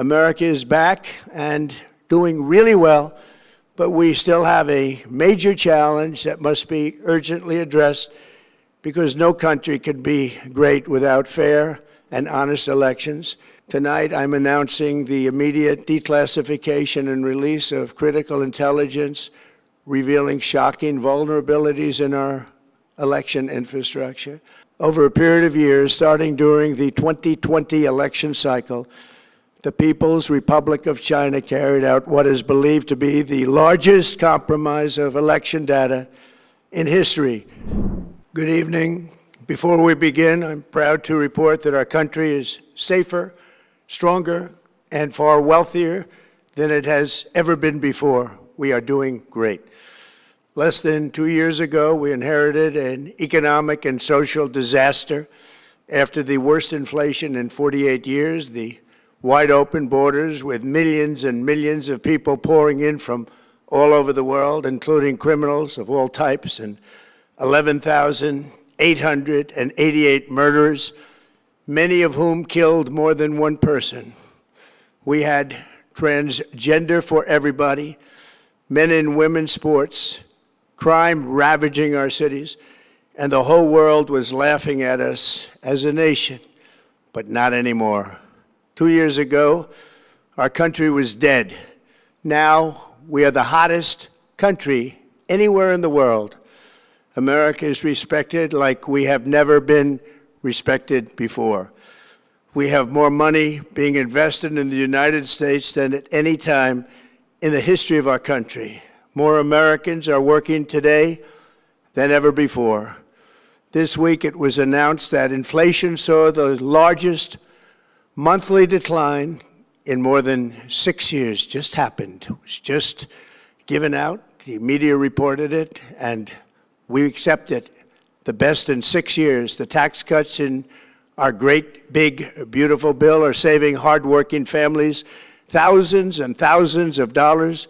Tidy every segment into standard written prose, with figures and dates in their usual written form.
America is back and doing really well, but we still have a major challenge that must be urgently addressed because no country can be great without fair and honest elections. Tonight, I'm announcing the immediate declassification and release of critical intelligence revealing shocking vulnerabilities in our election infrastructure. Over a period of years, starting during the 2020 election cycle, the People's Republic of China carried out what is believed to be the largest compromise of election data in history. Good evening. Before we begin, I'm proud to report that our country is safer, stronger, and far wealthier than it has ever been before. We are doing great. Less than 2 years ago, we inherited an economic and social disaster after the worst inflation in 48 years, the wide open borders with millions and millions of people pouring in from all over the world, including criminals of all types, and 11,888 murders, many of whom killed more than one person. We had transgender for everybody, men and women's sports, crime ravaging our cities, and the whole world was laughing at us as a nation, but not anymore. 2 years ago, our country was dead. Now, we are the hottest country anywhere in the world. America is respected like we have never been respected before. We have more money being invested in the United States than at any time in the history of our country. More Americans are working today than ever before. This week, it was announced that inflation saw the largest monthly decline in more than 6 years. Just happened. It was just given out. The media reported it, and we accept it. The best in 6 years. The tax cuts in our great, big, beautiful bill are saving hardworking families thousands and thousands of dollars,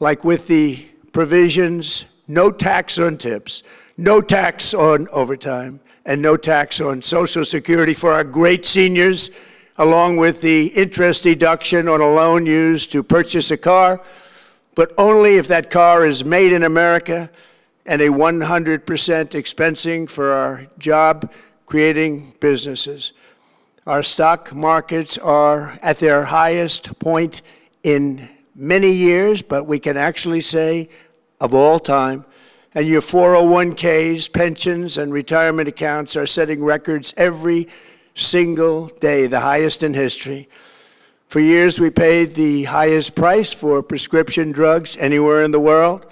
like with the provisions, no tax on tips, no tax on overtime, and no tax on Social Security for our great seniors, along with the interest deduction on a loan used to purchase a car, but only if that car is made in America, and a 100% expensing for our job-creating businesses. Our stock markets are at their highest point in many years, but we can actually say of all time. And your 401ks, pensions, and retirement accounts are setting records every single day, the highest in history. For years, we paid the highest price for prescription drugs anywhere in the world.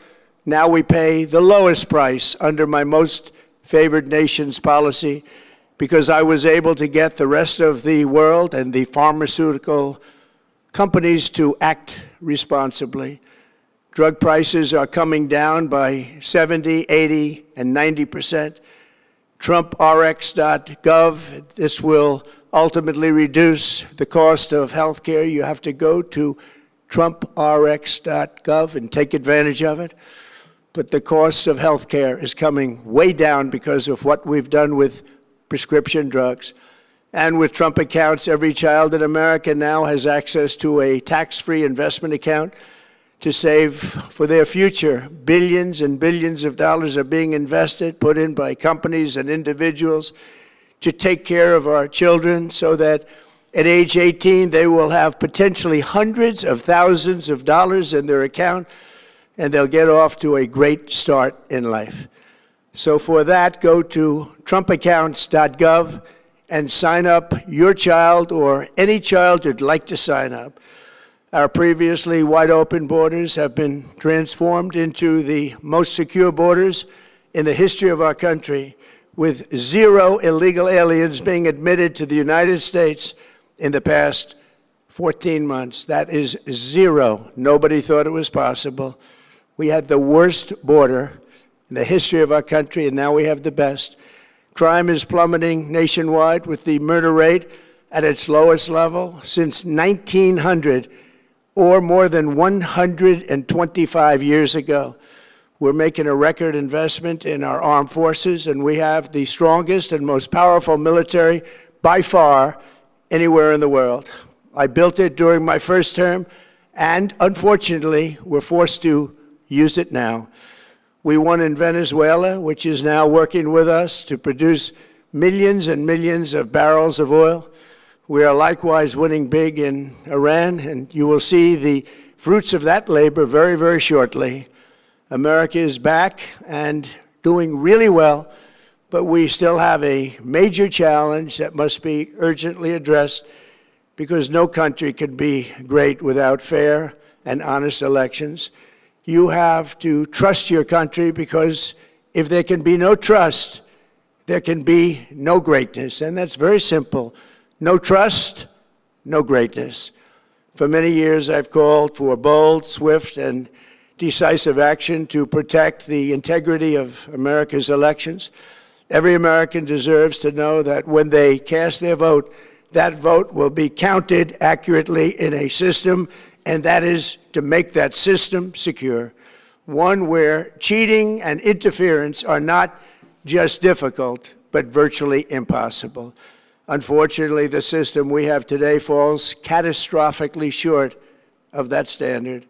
Now we pay the lowest price under my most favored nation's policy because I was able to get the rest of the world and the pharmaceutical companies to act responsibly. Drug prices are coming down by 70, 80, and 90%. TrumpRx.gov, this will ultimately reduce the cost of health care. You have to go to TrumpRx.gov and take advantage of it. But the cost of health care is coming way down because of what we've done with prescription drugs. And with Trump accounts, every child in America now has access to a tax-free investment account to save for their future. Billions and billions of dollars are being invested, put in by companies and individuals to take care of our children so that at age 18, they will have potentially hundreds of thousands of dollars in their account, and they'll get off to a great start in life. So for that, go to trumpaccounts.gov and sign up your child or any child who'd like to sign up. Our previously wide open borders have been transformed into the most secure borders in the history of our country, with 0 illegal aliens being admitted to the United States in the past 14 months. That is 0. Nobody thought it was possible. We had the worst border in the history of our country, and now we have the best. Crime is plummeting nationwide, with the murder rate at its lowest level since 1900, or more than 125 years ago. We're making a record investment in our armed forces, and we have the strongest and most powerful military by far anywhere in the world. I built it during my first term, and unfortunately, we're forced to use it now. We won in Venezuela, which is now working with us to produce millions and millions of barrels of oil. We are likewise winning big in Iran, and you will see the fruits of that labor very, very shortly. America is back and doing really well, but we still have a major challenge that must be urgently addressed, because no country can be great without fair and honest elections. You have to trust your country, because if there can be no trust, there can be no greatness. And that's very simple. No trust, no greatness. For many years, I've called for bold, swift, and decisive action to protect the integrity of America's elections. Every American deserves to know that when they cast their vote, that vote will be counted accurately in a system, and that is to make that system secure. One where cheating and interference are not just difficult, but virtually impossible. Unfortunately, the system we have today falls catastrophically short of that standard.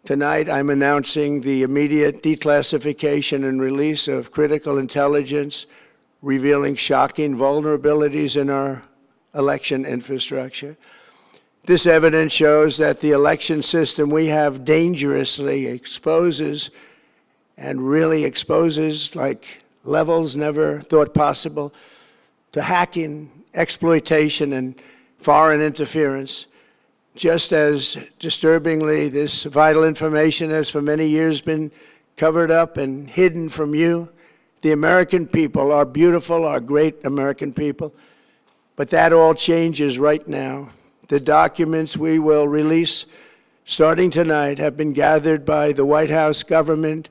Tonight, I'm announcing the immediate declassification and release of critical intelligence revealing shocking vulnerabilities in our election infrastructure. This evidence shows that the election system we have dangerously exposes, and really exposes like levels never thought possible, to hacking, exploitation, and foreign interference. Just as disturbingly, this vital information has for many years been covered up and hidden from you, the American people, our beautiful, our great American people. But that all changes right now. The documents we will release starting tonight have been gathered by the White House Government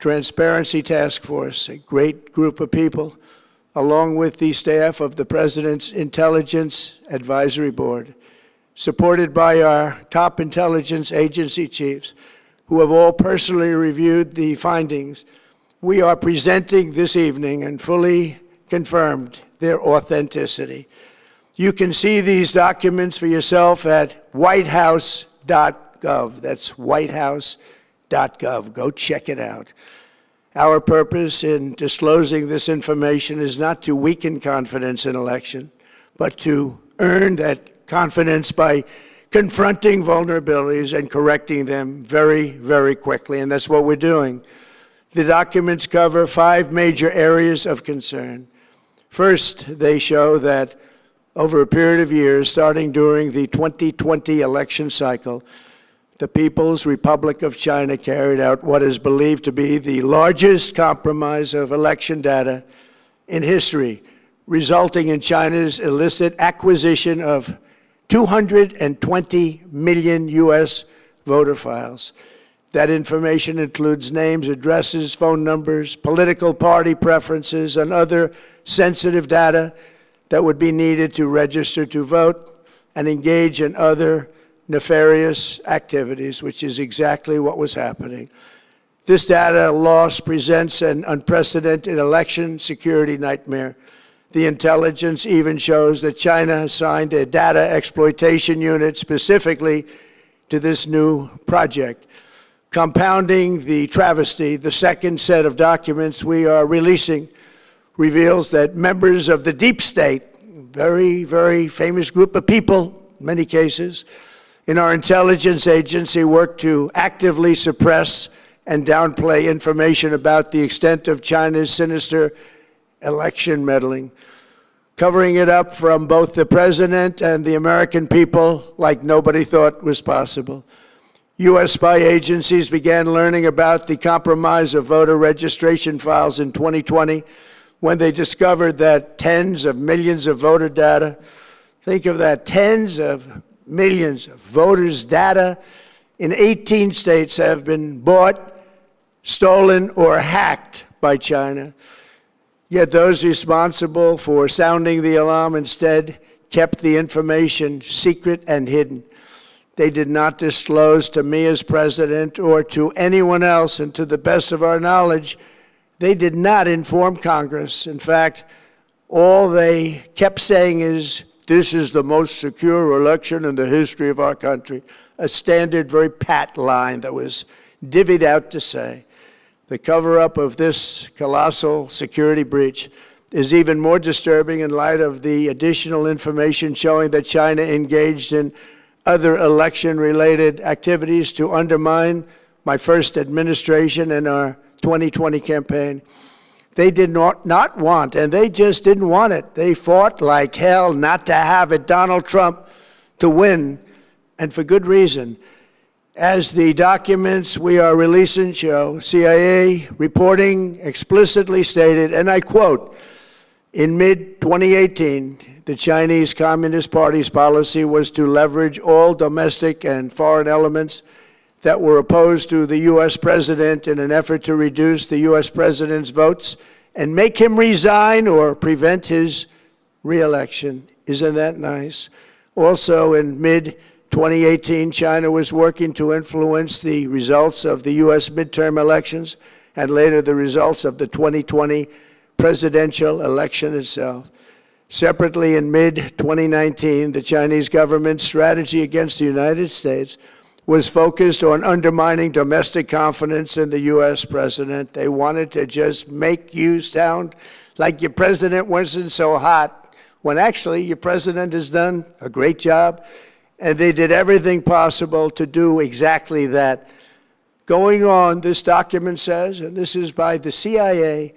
Transparency Task Force, a great group of people, along with the staff of the President's Intelligence Advisory Board, supported by our top intelligence agency chiefs, who have all personally reviewed the findings. We are presenting this evening and fully confirmed their authenticity. You can see these documents for yourself at whitehouse.gov. That's whitehouse.gov. Go check it out. Our purpose in disclosing this information is not to weaken confidence in election, but to earn that confidence by confronting vulnerabilities and correcting them very, very quickly. And that's what we're doing. The documents cover 5 major areas of concern. First, they show that over a period of years, starting during the 2020 election cycle, the People's Republic of China carried out what is believed to be the largest compromise of election data in history, resulting in China's illicit acquisition of 220 million U.S. voter files. That information includes names, addresses, phone numbers, political party preferences, and other sensitive data that would be needed to register to vote and engage in other nefarious activities, which is exactly what was happening. This data loss presents an unprecedented election security nightmare. The intelligence even shows that China assigned a data exploitation unit specifically to this new project. Compounding the travesty, the second set of documents we are releasing reveals that members of the deep state, very, very famous group of people, in many cases, in our intelligence agency work to actively suppress and downplay information about the extent of China's sinister election meddling, covering it up from both the president and the American people like nobody thought was possible. U.S. spy agencies began learning about the compromise of voter registration files in 2020 when they discovered that tens of millions of voter data, think of that, tens of millions of voters' data in 18 states have been bought, stolen, or hacked by China. Yet those responsible for sounding the alarm instead kept the information secret and hidden. They did not disclose to me as president or to anyone else, and to the best of our knowledge, they did not inform Congress. In fact, all they kept saying is, this is the most secure election in the history of our country. A standard, very pat line that was divvied out to say the cover-up of this colossal security breach is even more disturbing in light of the additional information showing that China engaged in other election-related activities to undermine my first administration and our 2020 campaign. They did not want, and they just didn't want it. They fought like hell not to have it, Donald Trump, to win, and for good reason. As the documents we are releasing show, CIA reporting explicitly stated, and I quote, in mid-2018, the Chinese Communist Party's policy was to leverage all domestic and foreign elements that were opposed to the U.S. president in an effort to reduce the U.S. president's votes and make him resign or prevent his re-election. Isn't that nice? Also, in mid-2018, China was working to influence the results of the U.S. midterm elections and later the results of the 2020 presidential election itself. Separately, in mid-2019, the Chinese government's strategy against the United States was focused on undermining domestic confidence in the U.S. president. They wanted to just make you sound like your president wasn't so hot, when actually your president has done a great job, and they did everything possible to do exactly that. Going on, this document says, and this is by the CIA,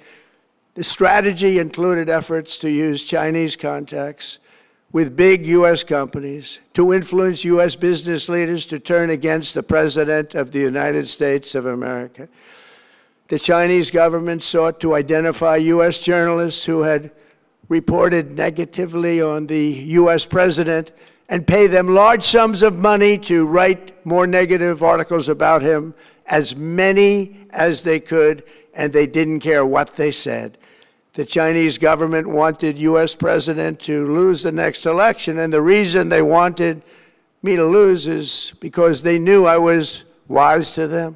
the strategy included efforts to use Chinese contacts with big U.S. companies to influence U.S. business leaders to turn against the President of the United States of America. The Chinese government sought to identify U.S. journalists who had reported negatively on the U.S. president and pay them large sums of money to write more negative articles about him, as many as they could, and they didn't care what they said. The Chinese government wanted U.S. president to lose the next election, and the reason they wanted me to lose is because they knew I was wise to them,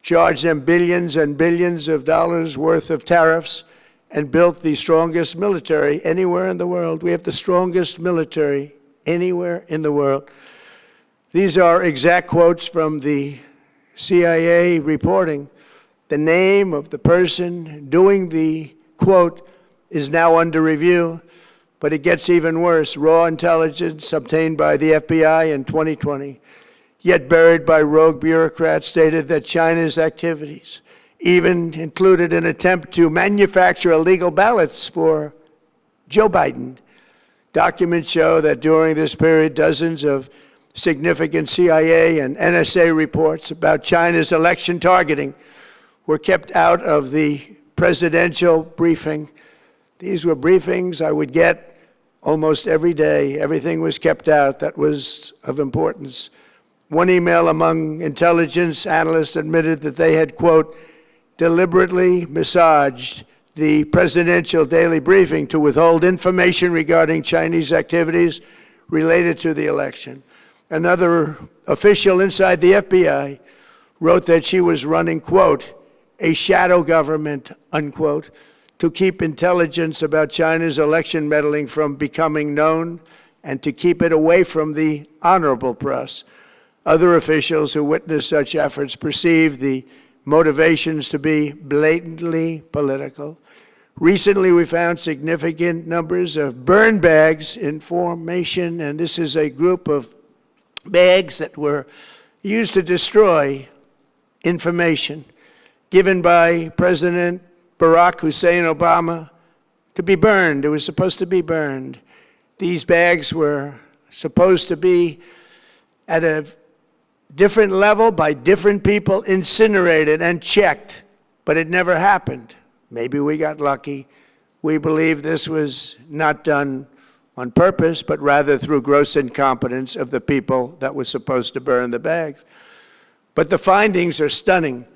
charged them billions and billions of dollars worth of tariffs, and built the strongest military anywhere in the world. We have the strongest military anywhere in the world. These are exact quotes from the CIA reporting. The name of the person doing the quote is now under review, but it gets even worse. Raw intelligence obtained by the FBI in 2020, yet buried by rogue bureaucrats, stated that China's activities even included an attempt to manufacture illegal ballots for Joe Biden. Documents show that during this period, dozens of significant CIA and NSA reports about China's election targeting were kept out of the presidential briefing. These were briefings I would get almost every day. Everything was kept out that was of importance. One email among intelligence analysts admitted that they had, quote, deliberately massaged the presidential daily briefing to withhold information regarding Chinese activities related to the election. Another official inside the FBI wrote that she was running, quote, a shadow government, unquote, to keep intelligence about China's election meddling from becoming known and to keep it away from the honorable press. Other officials who witnessed such efforts perceived the motivations to be blatantly political. Recently, we found significant numbers of burn bags in formation, and this is a group of bags that were used to destroy information given by President Barack Hussein Obama to be burned. It was supposed to be burned. These bags were supposed to be at a different level by different people, incinerated and checked, but it never happened. Maybe we got lucky. We believe this was not done on purpose, but rather through gross incompetence of the people that were supposed to burn the bags. But the findings are stunning.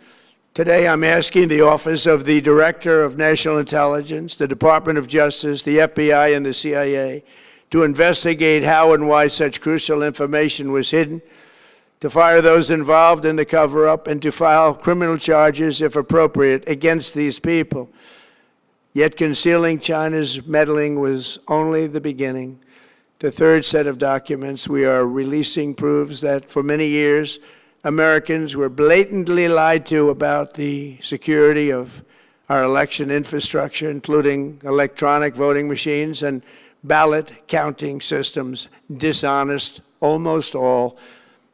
Today, I'm asking the Office of the Director of National Intelligence, the Department of Justice, the FBI, and the CIA to investigate how and why such crucial information was hidden, to fire those involved in the cover-up, and to file criminal charges, if appropriate, against these people. Yet concealing China's meddling was only the beginning. The third set of documents we are releasing proves that for many years, Americans were blatantly lied to about the security of our election infrastructure, including electronic voting machines and ballot counting systems, dishonest, almost all.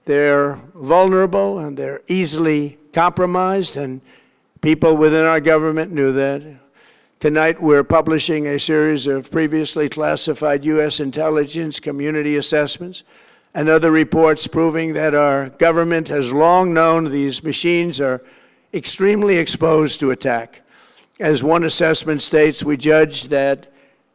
They're vulnerable and they're easily compromised, and people within our government knew that. Tonight, we're publishing a series of previously classified U.S. intelligence community assessments and other reports proving that our government has long known these machines are extremely exposed to attack. As one assessment states, we judge that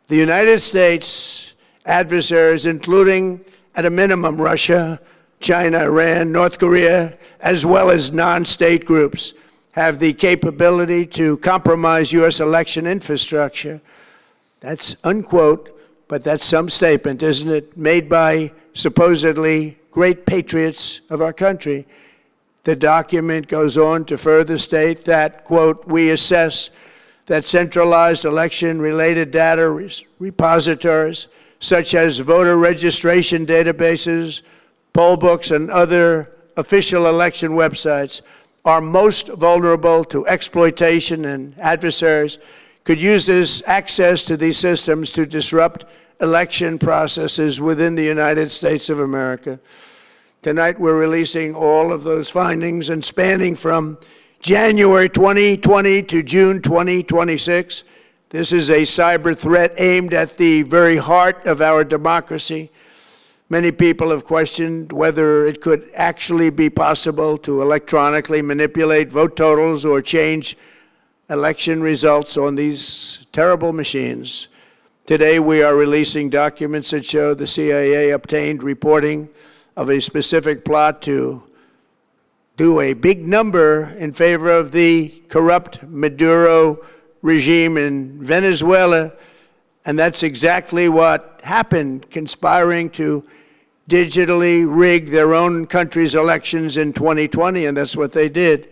the United States adversaries, including at a minimum Russia, China, Iran, North Korea, as well as non-state groups, have the capability to compromise U.S. election infrastructure. That's unquote, but that's some statement, isn't it? Made by supposedly great patriots of our country. The document goes on to further state that, quote, we assess that centralized election-related data repositories, such as voter registration databases, poll books, and other official election websites, are most vulnerable to exploitation, and adversaries could use this access to these systems to disrupt election processes within the United States of America. Tonight, we're releasing all of those findings, and spanning from January 2020 to June 2026. This is a cyber threat aimed at the very heart of our democracy. Many people have questioned whether it could actually be possible to electronically manipulate vote totals or change election results on these terrible machines. Today, we are releasing documents that show the CIA obtained reporting of a specific plot to do a big number in favor of the corrupt Maduro regime in Venezuela, and that's exactly what happened, conspiring to digitally rig their own country's elections in 2020, and that's what they did.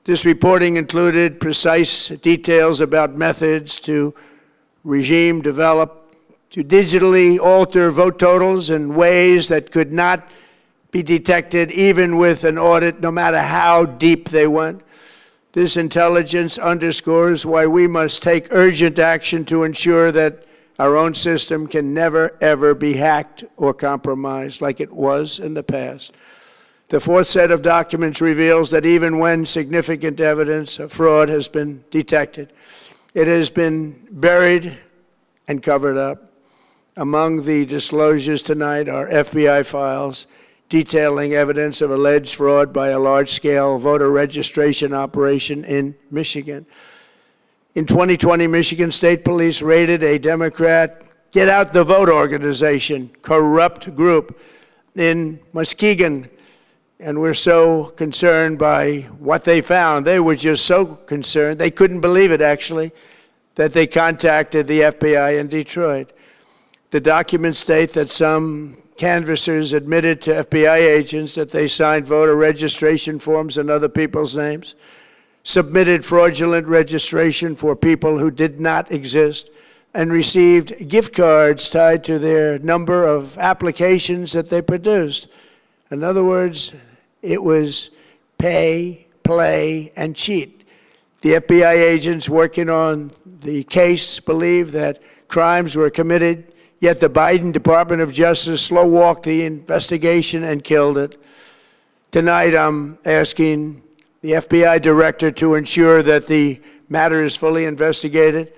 This reporting included precise details about methods to regime develop to digitally alter vote totals in ways that could not be detected even with an audit, no matter how deep they went. This intelligence underscores why we must take urgent action to ensure that our own system can never, ever be hacked or compromised like it was in the past. The fourth set of documents reveals that even when significant evidence of fraud has been detected, it has been buried and covered up. Among the disclosures tonight are FBI files detailing evidence of alleged fraud by a large-scale voter registration operation in Michigan. In 2020, Michigan State Police raided a Democrat Get Out the Vote organization, corrupt group in Muskegon. And we're so concerned by what they found. They were just so concerned, they couldn't believe it, actually, that they contacted the FBI in Detroit. The documents state that some canvassers admitted to FBI agents that they signed voter registration forms in other people's names, submitted fraudulent registration for people who did not exist, and received gift cards tied to their number of applications that they produced. In other words, it was pay, play, and cheat. The FBI agents working on the case believe that crimes were committed, yet the Biden Department of Justice slow-walked the investigation and killed it. Tonight, I'm asking the FBI director to ensure that the matter is fully investigated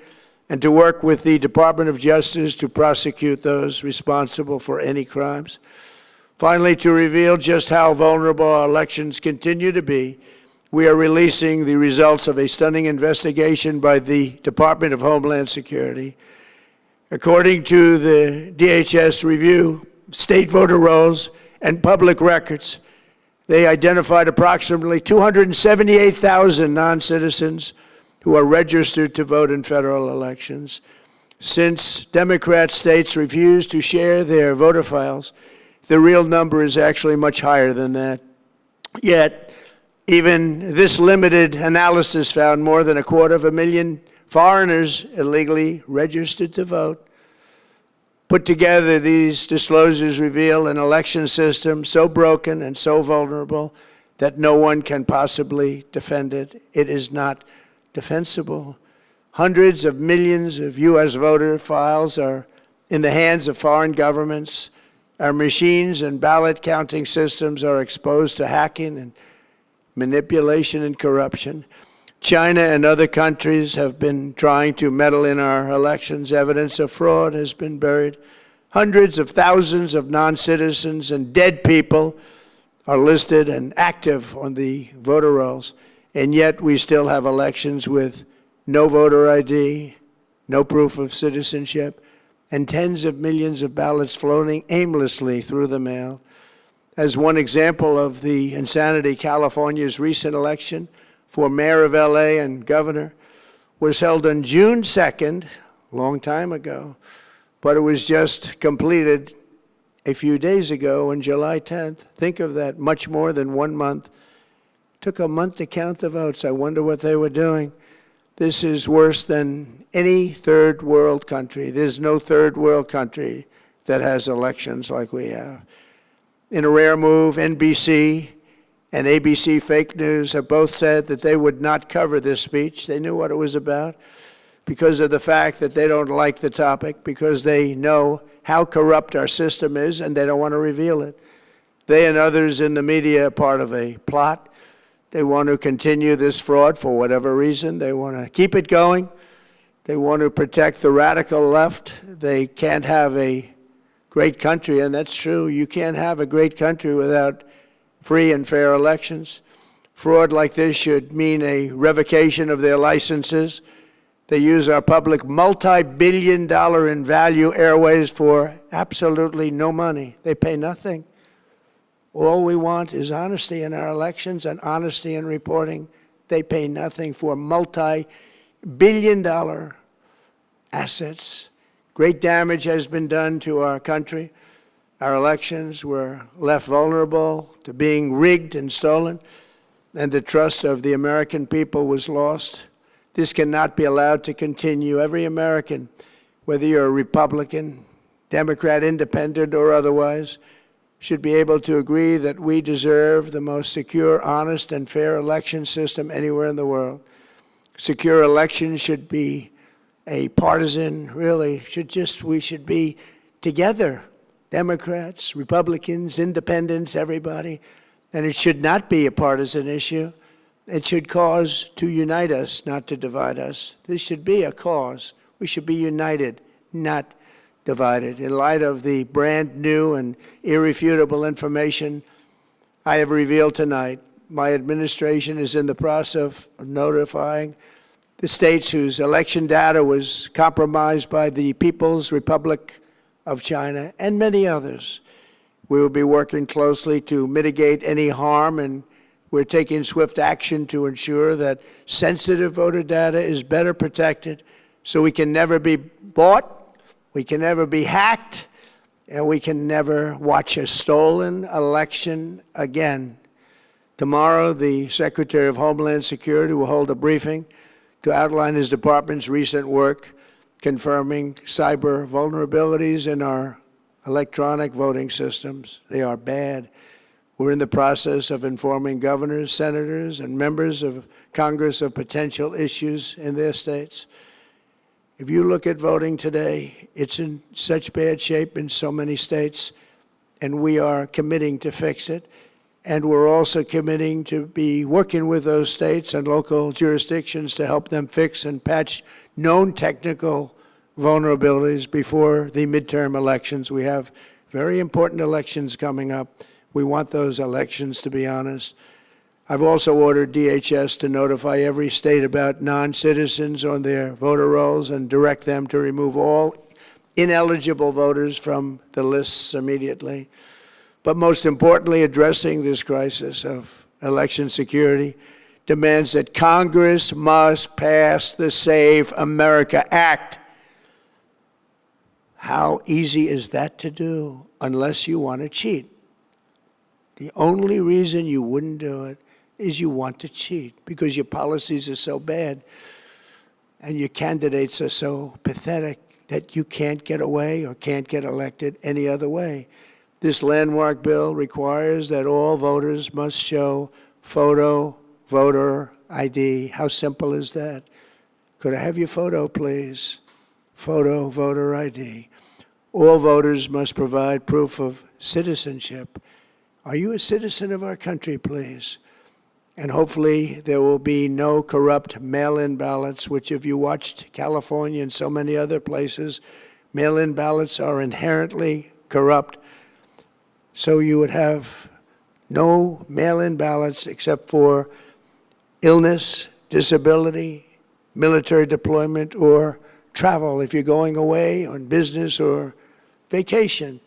and to work with the Department of Justice to prosecute those responsible for any crimes. Finally, to reveal just how vulnerable our elections continue to be, we are releasing the results of a stunning investigation by the Department of Homeland Security. According to the DHS review of state voter rolls and public records, they identified approximately 278,000 non-citizens who are registered to vote in federal elections. Since Democrat states refuse to share their voter files, the real number is actually much higher than that. Yet, even this limited analysis found more than 250,000 foreigners illegally registered to vote. Put together, these disclosures reveal an election system so broken and so vulnerable that no one can possibly defend it. It is not defensible. Hundreds of millions of U.S. voter files are in the hands of foreign governments. Our machines and ballot counting systems are exposed to hacking and manipulation and corruption. China and other countries have been trying to meddle in our elections. Evidence of fraud has been buried. Hundreds of thousands of non-citizens and dead people are listed and active on the voter rolls, and yet we still have elections with no voter ID, no proof of citizenship, and tens of millions of ballots floating aimlessly through the mail. As one example of the insanity, California's recent election for mayor of LA and governor was held on June 2nd, a long time ago, but it was just completed a few days ago on July 10th. Think of that, much more than 1 month. Took a month to count the votes. I wonder what they were doing. This is worse than any third world country. There's no third world country that has elections like we have. In a rare move, NBC and ABC Fake News have both said that they would not cover this speech. They knew what it was about because of the fact that they don't like the topic, because they know how corrupt our system is and they don't want to reveal it. They and others in the media are part of a plot. They want to continue this fraud for whatever reason. They want to keep it going. They want to protect the radical left. They can't have a great country, and that's true. You can't have a great country without free and fair elections. Fraud like this should mean a revocation of their licenses. They use our public multi-billion-dollar in value airways for absolutely no money. They pay nothing. All we want is honesty in our elections and honesty in reporting. They pay nothing for multi-billion-dollar assets. Great damage has been done to our country. Our elections were left vulnerable to being rigged and stolen, and the trust of the American people was lost. This cannot be allowed to continue. Every American, whether you're a Republican, Democrat, Independent, or otherwise, should be able to agree that we deserve the most secure, honest, and fair election system anywhere in the world. Secure elections should be a partisan, really, we should be together, Democrats, Republicans, Independents, everybody, and it should not be a partisan issue. It should cause to unite us, not to divide us. This should be a cause. We should be united, not divided. In light of the brand new and irrefutable information I have revealed tonight, my administration is in the process of notifying the states whose election data was compromised by the People's Republic of China and many others. We will be working closely to mitigate any harm, and we're taking swift action to ensure that sensitive voter data is better protected so we can never be bought, we can never be hacked, and we can never watch a stolen election again. Tomorrow, the Secretary of Homeland Security will hold a briefing to outline his department's recent work confirming cyber vulnerabilities in our electronic voting systems. They are bad. We're in the process of informing governors, senators, and members of Congress of potential issues in their states. If you look at voting today, it's in such bad shape in so many states, and we are committing to fix it. And we're also committing to be working with those states and local jurisdictions to help them fix and patch known technical vulnerabilities before the midterm elections. We have very important elections coming up. We want those elections to be honest. I've also ordered DHS to notify every state about non-citizens on their voter rolls and direct them to remove all ineligible voters from the lists immediately. But most importantly, addressing this crisis of election security demands that Congress must pass the Save America Act. How easy is that to do unless you want to cheat? The only reason you wouldn't do it is you want to cheat because your policies are so bad and your candidates are so pathetic that you can't get away or can't get elected any other way. This landmark bill requires that all voters must show photo voter ID. How simple is that? Could I have your photo, please? Photo voter ID. All voters must provide proof of citizenship. Are you a citizen of our country, please? And hopefully there will be no corrupt mail-in ballots, which if you watched California and so many other places, mail-in ballots are inherently corrupt. So you would have no mail-in ballots except for illness, disability, military deployment, or travel if you're going away on business or vacation.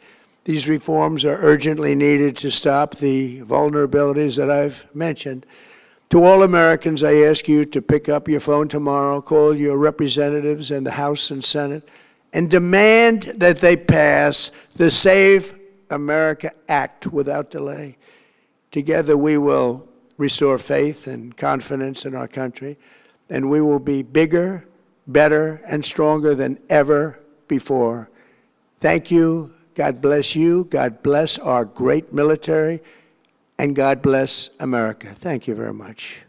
These reforms are urgently needed to stop the vulnerabilities that I've mentioned. To all Americans, I ask you to pick up your phone tomorrow, call your representatives in the House and Senate, and demand that they pass the Save America Act without delay. Together we will restore faith and confidence in our country, and we will be bigger, better, and stronger than ever before. Thank you. God bless you. God bless our great military. And God bless America. Thank you very much.